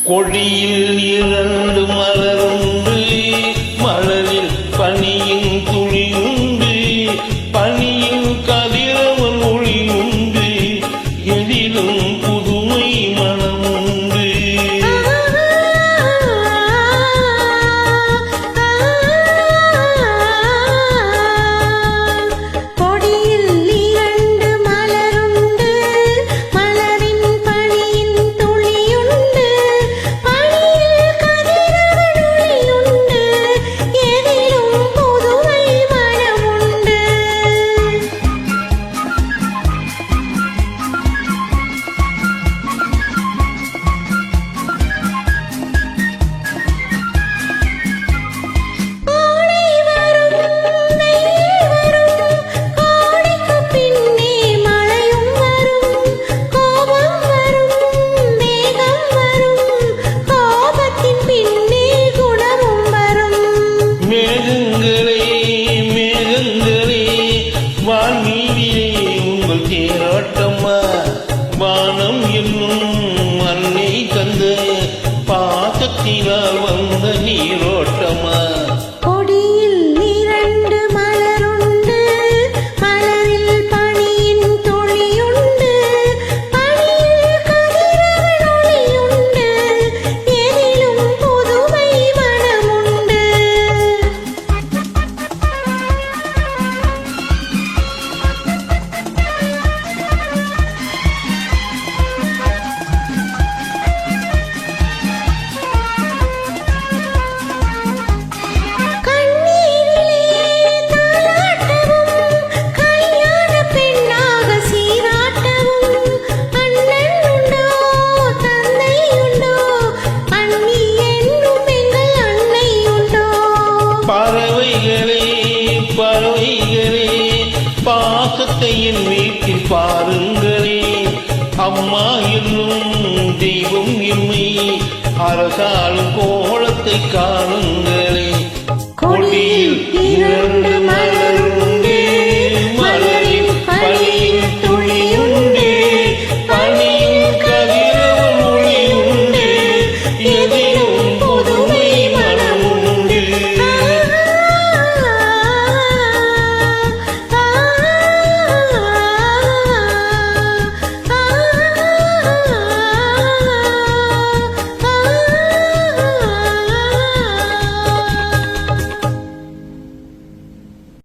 கொடியில் இரண்டு மலருண்டு, மலரில் பனியின் துளியுண்டு, பனியில் கதிரவன் ஒளியுண்டு, எதிலும் புதுமை மனமுண்டு. வானம் என்னும் அன்னை தந்த பாசத்தினால் வந்த நீரோட்டமா. கொடியில் இரண்டு மலருண்டு, மலரில் பனியின் துளியுண்டு, பனியில் கதிரவன் ஒளியுண்டு, எதிலும் புதுமை மனமுண்டு. பறவைகளே பறவைகளே பாசத்தை என் வீட்டில் பாருங்களே, அம்மா என்னும் தெய்வம் எம்மை அரசாளும் கோலத்தை காணுங்களே. கொடியில் இரண்டு